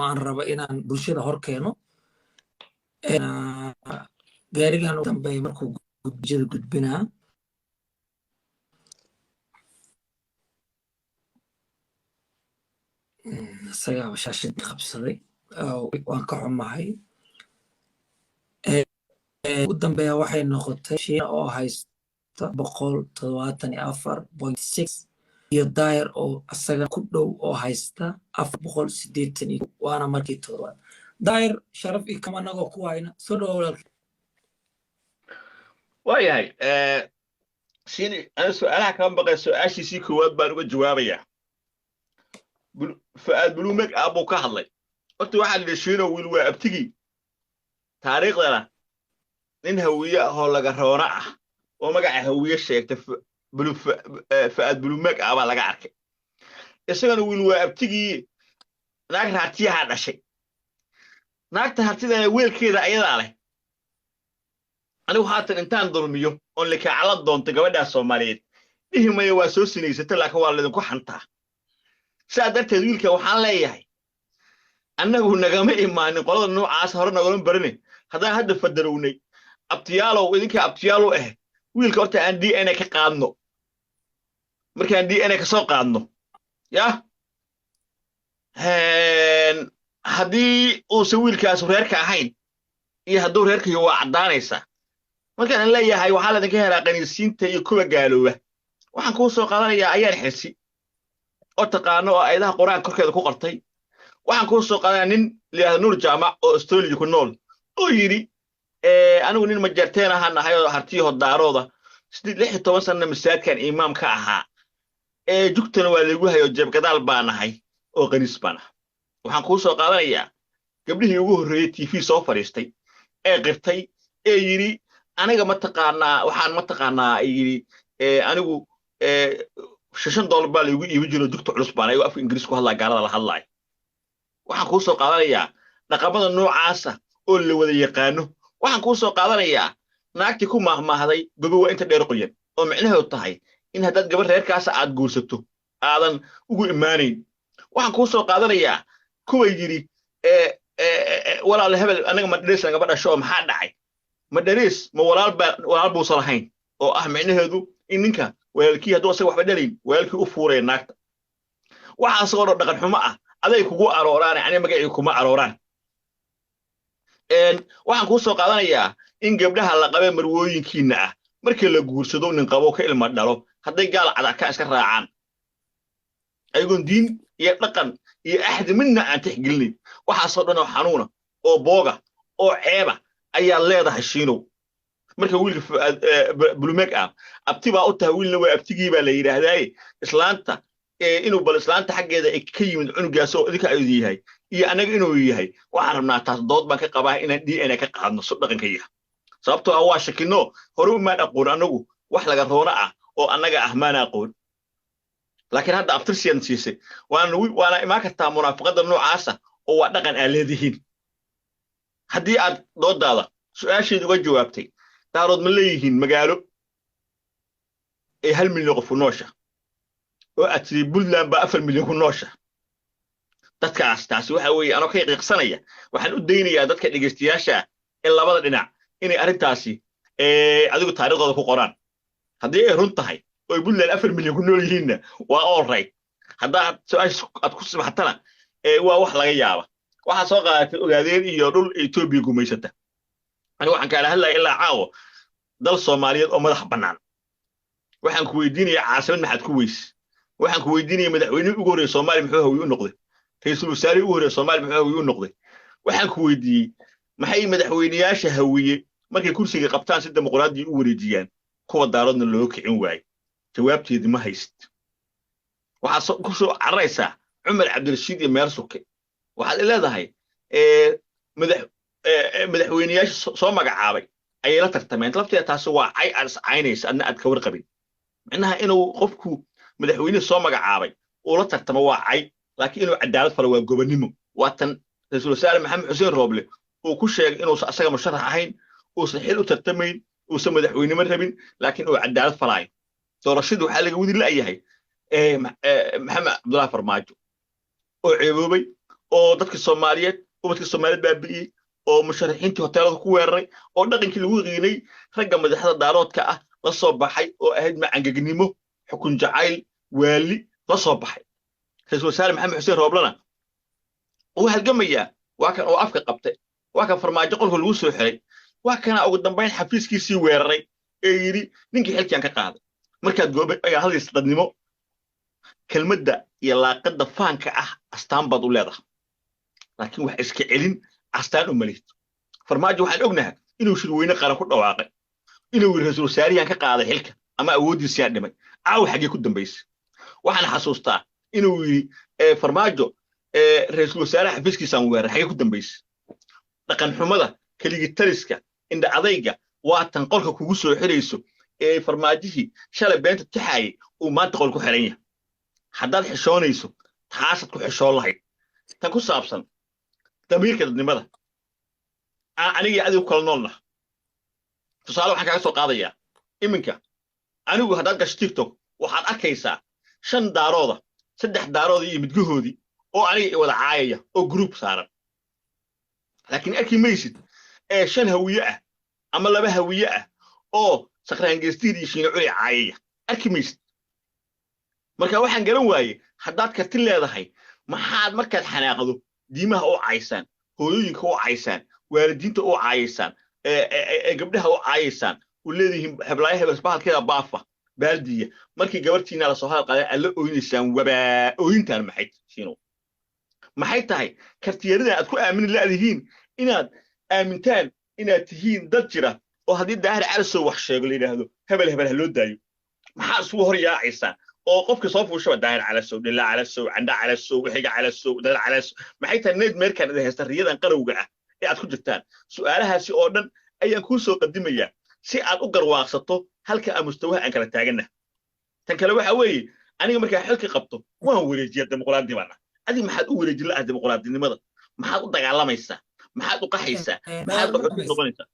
aan rabo inaan bulshada hor keeno gaarigan u dambeeya markuu bulshada gudbinaa isagaa shaashadii qabsaday waan ka xumahay ugu dambeeya waxay noqotay shiina oo haysta 174.6 iyo daayar oo asaga ku dhow oo haysta 480 waana markii toddobaad daayar sharaf iyo kama anagoo ku hayna soo dhawo walaalkii waayahay shiini ana su'aalaha kama baqay su'aashiisii koowaad baan uga jawaabayaa fu'aad buluumeg aabuu ka hadlay horta waxaa lidhi shiino wiil waa abtigii taariikhdana nin hawiye ahoo laga roona ah oo magaca hawiye sheegta fu'aad buluumeg aabaa laga arkay isagana wiil waa abtigii naag raatiyaha dhashay naagta hartidana weelkeeda ayadaa leh anigu haatan intaan dulmiyo oon likaacala doonto gabadhaa Soomaaliyeed dhihi maya waa soo sinaysata laakiin waa lidinku xantaa saa darteed wiilka waxaan leeyahay annagu nagama imaanin qolada noocaas hore nagala baranay haddaan hadda fadarownay abtiyaalow idinka abtiyaalow wiilka horta aan DNA ka qaadno markaan DNA ka soo qaadno yaa haddii uusan wiilkaas reerka ahayn iyo hadduu reerka waa caddaanaysaa markaan leeyahay waxaa ladinka helaa qaniisiinta iyo kuwa gaalooba waxaan kuu soo qaadanayaa ayaan xirsi oo taqaano oo ayadaha quraan korkeeda ku qortay waxaan kuu soo qaadanayaa nin liyaada nuur jaamac oo Australia ku nool oo yiri anigu nin majarteen ahaan nahay oo hartiyo daarooda 16 sano masaajidkan imaam ka ahaa jugtana waa lagu hayo jeeb gadaal baan nahay oo qaniis baan ah waxaan kuu soo qaadanayaa gabdhihii ugu horreeyay TV soo fariistay qirtay yiri aniga ma taqaanaa yiri anigu $6 baa lagu iibi jiro dugta culus baan ayuu afka Ingiriis ku hadlaa gaalada la hadlaay waxaan kuu soo qaadanayaa dhaqamada noocaas ah oo la wada yaqaano waxaan kuu soo qaadanayaa naagtii ku maahmaahday gobo waa inta dheer qoyan oo micnaheedu tahay in haddaad gabar reerkaas aad guursato aadan ugu imaanayn waxaan kuu soo qaadanayaa kuwa yiri walaal hebel anaga madharees naga dhasho maxaa dhacay madharees ma walaal buu salahayn oo ah micnaheedu in ninka walaalkii hadduu asaga waxba dhalayn walaalkii u fuuray naagta waxa asagoo dhaqan xumo ah aday kugu arooraan ani magacii kuma arooraan waxaan kuu soo qaadanayaa in gabdhaha la qabay marwooyinkiina ah markii la guursado nin qabo ka ilma dhalo hadday gaal cadaka iska raacaan ayagoon diin iyo dhaqan iyo ahdi midna aan tixgelin waxa soo dhan oo xanuuna oo booga oo ceeba ayaa leedahay shiinow marka wiilka buluumeg abti baa u tahay wiilna waa abtigii baa la yiraahdaa islaanta inuu bal islaanta xaggeeda ka yimid cunugaas oo idinka ay yahay iyo anaga inuu yahay waxaan rabnaa taas dood baan ka qabaa inaan DNA ka qaadno soo dhaqankayga sababtoo ah waa shakino hore uma aqoon anagu wax laga roona ah oo anaga ahmaana aqoon laakiin hadda aftirsiyan siisay waana imaan kartaa munaafiqada noocaas ah oo waa dhaqan aan leedihiin haddii aad doodaada su'aasheedu uga jawaabtay daarood ma leeyihiin magaalo 1 milyan qof noosha oo atri Puntland ba 4 milyan ku noosha dadkaas taasi waxa weeye anoo ka qiiqsanaya waxaan u daynayaa dadka dhageystayaasha in labada dhinac inay arintaasi adigu taariikhdooda ku qoraan haddii ay run tahay oo Puntland 4 milyan ku nool yihiin waa all right hadda aad ku sibaxtana waa wax laga yaaba waxa soo qaadatay ogaadeen iyo dhul Ethiopia gumaysata anigu waxaan ka hadlayaa ilaa caawo dal Soomaaliyeed oo madax bannaan waxaan ku weydiinayaa caasimad maxaad ku weys waxaan ku weydiinayaa madaxweyne ugu horeeyay Soomaaliya muxuu hawiye u noqday ra'iisul wasaare ugu horeeyay Soomaaliya muxuu hawiye u noqday waxaan ku weydiiyay maxay madaxweynayaasha hawiye markay kursiga qabtaan si dimuqraadi u wareejiyaan kuwa daaradna loo kicin waayay jawaabteedu ma hayst waxa ku soo caraysaa Umar Cabdirashiid iyo Meer Suke waxaad leedahay madaxweynayaasha soo magacaabay ayay la tartameen lafteeda taas waa ay caynaysa adna aad ka warqabin macnaha inuu qofku madaxweyne soo magacaabay oo la tartamo waa ay laakiin inuu cadaalad falo waa gobonimo waa tan ra'iisul wasaare Maxamed Xuseen Rooble oo ku sheegay inuu asaga musharax ahayn oo saxiil u tartamayn oo madaxweynimo rabin laakiin uu cadaalad falay doorashadu waxa laga wadi laayahay maxamed Abdullaah Farmaajo oo ceeboobay oo dadka Soomaaliyeed ubadka Soomaaliyeed baabi'iyey oo musharaxiintii hoteelada ku weeraray oo dhaqankii lagu qiinay ragga madaxda daaroodka ah la soo baxay oo ahayd macangagnimo xukun jacayl waali la soo baxay ra'iisul wasaare maxamed xuseen rooblana oo halgamaya waa kan oo afka qabtay waa kan farmaajo qolka lagu soo xiray waa kana ugu dambeyn xafiiskiisii weeraray ee yiri ninkii xilkiyan ka qaaday markaad goobay ay hadlayso dadnimo kelmadda iyo laaqada faanka ah astaan bad u leedahay laakiin wax iska celin astaan u malid farmaajo waxaan ognahay inuu shirweyne qaran ku dhawaaqay inuu ra'iisul wasaariyan ka qaaday xilka ama awoodiisa yaa dhimay caaw xagee ku dambeysay waxaan xasuustaa inuu yiri farmaajo ra'iisul wasaaraha xafiiskiisa weerar xagee ku dambeysay dhaqan xumada kaligi taliska inda adayga waa tan qolka kugu soo xirayso farmaajihii shalay beenta taxaayay uu maanta qol ku xiran yahay haddaad xishoonayso taasad ku xishoon lahayd tan ku saabsan damiirka dadnimada aniga adigu kala noolna tusaale waxaan kaga soo qaadayaa iminka anigu haddaad gasho TikTok waxaad arkaysaa 5 daarooda 3 daarooda iyo midgahoodii oo aniga wada caayaya oo group saaran laakiin arki maysid 5 hawiye ah ama 2 hawiye ah oo sakraan geestiidii shiina culi caayaya arki maysid marka waxaan garan waayay haddaad karti leedahay maxaad markaad xanaaqdo diimaha oo caaysan hooyooyinka oo caaysan waalidiinta oo caaysan gabdhaha oo caaysan u leedihiin hablaayaha basbaalkeeda baafa baaldiya markii gabartiina la soo halqaday alla ooyinaysan waba ooyintaan maxay tahay kartiyarada aad ku aamin laadihiin inaad aamintaan inaad tihiin dad jira oo haddii daahir calasow wax sheego la yiraahdo hebel hebel loo daayo maxaa isku hor yaacaysan oo qofka soo fuusho daahir calasow dhila calasow canda calasow wixiga calasow dal calasow maxay tahay need meerkan haysta riyadan qarowga ah ee aad ku jirtaan su'aalahaasi oo dhan ayaan ku soo qadimayaa si aad u garwaaqsato halka aan mustawaha aan kala taagana tan kale waxa weeye aniga markaa xilka qabto waan wareejiyaa dimuqraadnimada adi maxaad u wareejin lahayd dimuqraadnimada maxaad u dagaalamaysaa maxaad u qaxaysaa maxaad u noqonaysaa